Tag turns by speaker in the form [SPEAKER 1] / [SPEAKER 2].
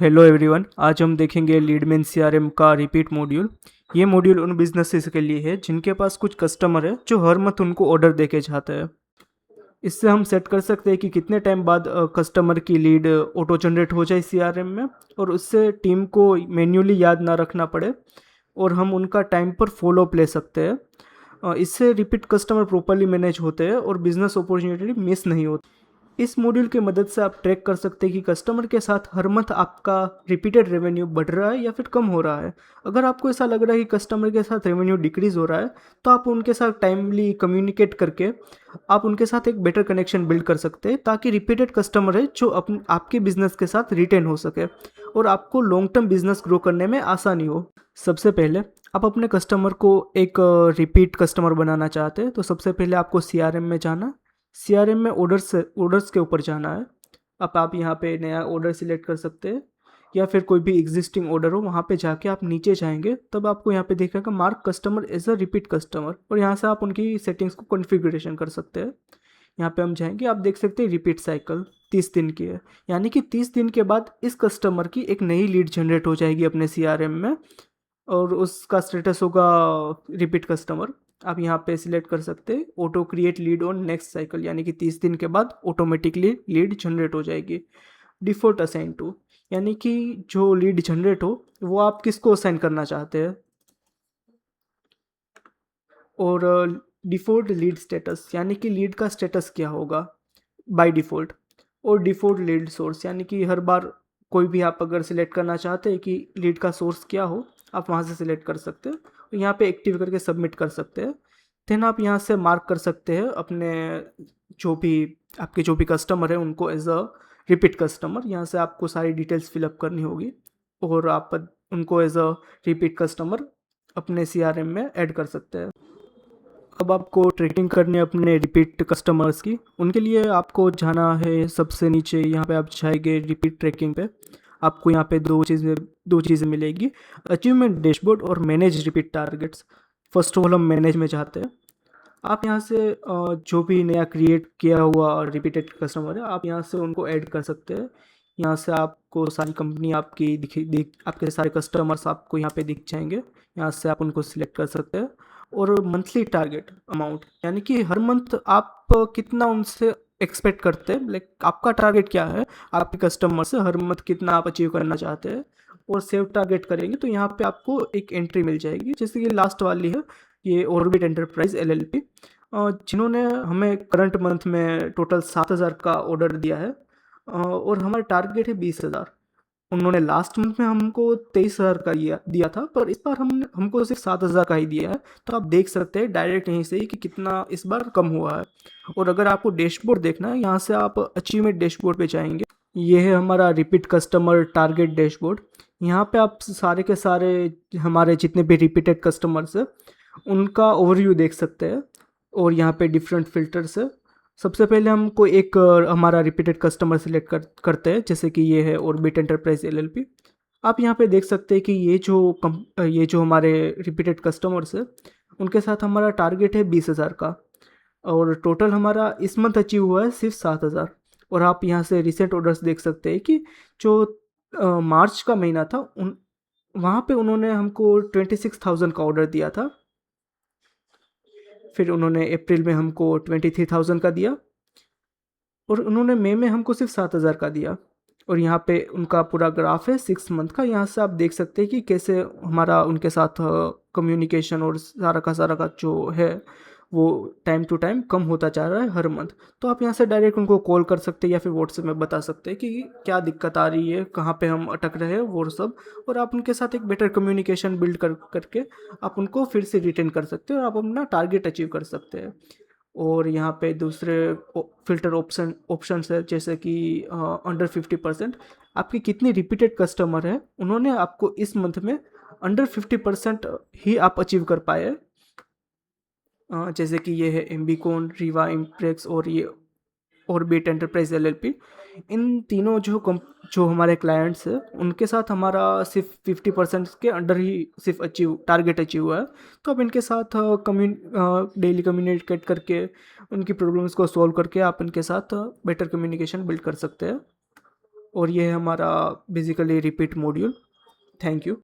[SPEAKER 1] Hello everyone, आज हम देखेंगे लीडमैन सीआरएम का रिपीट मॉड्यूल। ये मॉड्यूल उन बिजनेसेस के लिए है जिनके पास कुछ कस्टमर है जो हर मंथ उनको ऑर्डर देके जाते हैं। इससे हम सेट कर सकते हैं कि कितने टाइम बाद कस्टमर की लीड ऑटो जनरेट हो जाए सीआरएम में, और उससे टीम को मैन्युअली याद ना रखना पड़े और हम उनका टाइम पर फॉलो अप ले सकते हैं। इससे रिपीट कस्टमर प्रॉपरली मैनेज होते हैं और बिजनेस अपॉर्चुनिटी मिस नहीं होती। इस मॉड्यूल की मदद से आप ट्रैक कर सकते हैं कि कस्टमर के साथ हर मंथ आपका रिपीटेड रेवेन्यू बढ़ रहा है या फिर कम हो रहा है। अगर आपको ऐसा लग रहा है कि कस्टमर के साथ रेवेन्यू डिक्रीज हो रहा है, तो आप उनके साथ टाइमली कम्युनिकेट करके आप उनके साथ एक बेटर कनेक्शन बिल्ड कर सकते हैं, ताकि रिपीटेड कस्टमर है जो आपके बिजनेस के साथ रिटेन हो सके और आपको लॉन्ग टर्म बिजनेस ग्रो करने में आसानी हो। सबसे पहले आप अपने कस्टमर को एक रिपीट कस्टमर बनाना चाहते हैं, तो सबसे पहले आपको सीआरएम में जाना। सीआरएम में ऑर्डर्स के ऊपर जाना है। अब आप यहाँ पे नया ऑर्डर सिलेक्ट कर सकते हैं, या फिर कोई भी एग्जिस्टिंग ऑर्डर हो वहाँ पे जाके आप नीचे जाएंगे, तब आपको यहाँ पे दिखेगा mark customer as a repeat customer, और यहाँ से आप उनकी सेटिंग्स को कॉन्फ़िगरेशन कर सकते हैं। यहाँ पे हम जाएंगे, आप देख सकते हैं रिपीट साइकिल 30 दिन की है, यानी कि 30 दिन के बाद इस कस्टमर की एक नई लीड जनरेट हो जाएगी अपने सीआरएम में, और उसका स्टेटस होगा रिपीट कस्टमर। आप यहाँ पे सिलेक्ट कर सकते हैं auto create lead on next cycle, यानी कि 30 दिन के बाद ऑटोमेटिकली लीड जनरेट हो जाएगी। डिफॉल्ट असाइन टू, यानी कि जो लीड जनरेट हो वो आप किसको असाइन करना चाहते हैं। और डिफ़ॉल्ट लीड स्टेटस, यानी कि लीड का स्टेटस क्या होगा बाय डिफ़ॉल्ट। और डिफ़ॉल्ट लीड सोर्स, यानी कि हर बार कोई भी आप अगर सिलेक्ट करना चाहते हैं कि लीड का सोर्स क्या हो, आप वहाँ से सिलेक्ट कर सकते हैं और यहाँ पे एक्टिव करके सबमिट कर सकते हैं। देन आप यहाँ से मार्क कर सकते हैं अपने जो भी आपके जो भी कस्टमर है उनको एज अ रिपीट कस्टमर। यहाँ से आपको सारी डिटेल्स फिलअप करनी होगी और आप उनको एज अ रिपीट कस्टमर अपने सीआरएम में ऐड कर सकते हैं। अब आपको ट्रैकिंग करनी है अपने रिपीट कस्टमर्स की। उनके लिए आपको जाना है सबसे नीचे, यहाँ पे आप जाएंगे रिपीट ट्रैकिंग पे। आपको यहाँ पे दो चीज़ें मिलेगी, अचीवमेंट डैशबोर्ड और manage repeat targets. First of all हम मैनेज में जाते हैं। आप यहाँ से जो भी नया क्रिएट किया हुआ रिपीटेड कस्टमर है, आप यहाँ से उनको ऐड कर सकते हैं। यहाँ से आपको सारी कंपनी आपकी दिख आपके सारे कस्टमर्स आपको यहाँ पे दिख जाएंगे। यहाँ से आप उनको सिलेक्ट कर सकते हैं। और मंथली टारगेट अमाउंट, यानी कि हर मंथ आप कितना उनसे एक्सपेक्ट करते हैं, लाइक आपका टारगेट क्या है आपके कस्टमर से, हर मंथ कितना आप अचीव करना चाहते हैं। और सेव टारगेट करेंगे तो यहाँ पे आपको एक एंट्री मिल जाएगी, जैसे कि लास्ट वाली है, ये ऑर्बिट एंटरप्राइज एलएलपी, जिन्होंने हमें करंट मंथ में टोटल 7,000 का ऑर्डर दिया है, और हमारा टारगेट है 20,000। उन्होंने लास्ट मंथ में हमको 23,000 का दिया था, पर इस बार हमको सिर्फ 7,000 का ही दिया है। तो आप देख सकते हैं डायरेक्ट यहीं से ही कि कितना इस बार कम हुआ है। और अगर आपको डैशबोर्ड देखना है, यहाँ से आप अचीवमेंट डैशबोर्ड पे जाएंगे। ये है हमारा रिपीट कस्टमर टारगेट डैशबोर्ड। यहाँ पे आप सारे के सारे हमारे जितने भी रिपीटेड कस्टमर्स हैं उनका ओवरव्यू देख सकते हैं, और यहाँ पे डिफरेंट फिल्टर्स है। सबसे पहले हमको एक हमारा रिपीटेड कस्टमर सिलेक्ट करते हैं, जैसे कि ये है ऑर्बिट एंटरप्राइज एलएलपी। आप यहाँ पे देख सकते हैं कि ये जो हमारे रिपीटेड कस्टमर्स है उनके साथ हमारा टारगेट है 20,000 का, और टोटल हमारा इस मंथ अचीव हुआ है सिर्फ 7,000। और आप यहाँ से रिसेंट ऑर्डर्स देख सकते हैं कि जो मार्च का महीना था उन वहाँ पे उन्होंने हमको 26,000 का ऑर्डर दिया था। फिर उन्होंने अप्रैल में हमको 23,000 का दिया, और उन्होंने मई में हमको सिर्फ 7,000 का दिया। और यहाँ पे उनका पूरा ग्राफ है 6 मंथ का। यहाँ से आप देख सकते हैं कि कैसे हमारा उनके साथ कम्युनिकेशन और सारा का जो है वो टाइम टू टाइम कम होता जा रहा है हर मंथ। तो आप यहाँ से डायरेक्ट उनको कॉल कर सकते हैं या फिर व्हाट्सएप में बता सकते हैं कि क्या दिक्कत आ रही है, कहाँ पे हम अटक रहे हैं वो सब, और आप उनके साथ एक बेटर कम्युनिकेशन बिल्ड करके आप उनको फिर से रिटेन कर सकते हैं और आप अपना टारगेट अचीव कर सकते हैं। और यहाँ पे दूसरे फिल्टर ऑप्शंस है, जैसे कि अंडर 50%। आपकी कितनी रिपीटेड कस्टमर है, उन्होंने आपको इस मंथ में अंडर 50% ही आप अचीव कर पाए। जैसे कि ये है एम्बिकॉन, रीवा इम्प्रेक्स और ये ऑर्बिट एंटरप्राइज एलएलपी। इन तीनों जो हमारे क्लाइंट्स हैं उनके साथ हमारा सिर्फ 50% के अंडर ही सिर्फ टारगेट अचीव हुआ है। तो आप इनके साथ डेली कम्युनिकेट करके उनकी प्रॉब्लम्स को सॉल्व करके आप इनके साथ बेटर कम्युनिकेशन बिल्ड कर सकते हैं। और ये है हमारा basically repeat module. Thank you.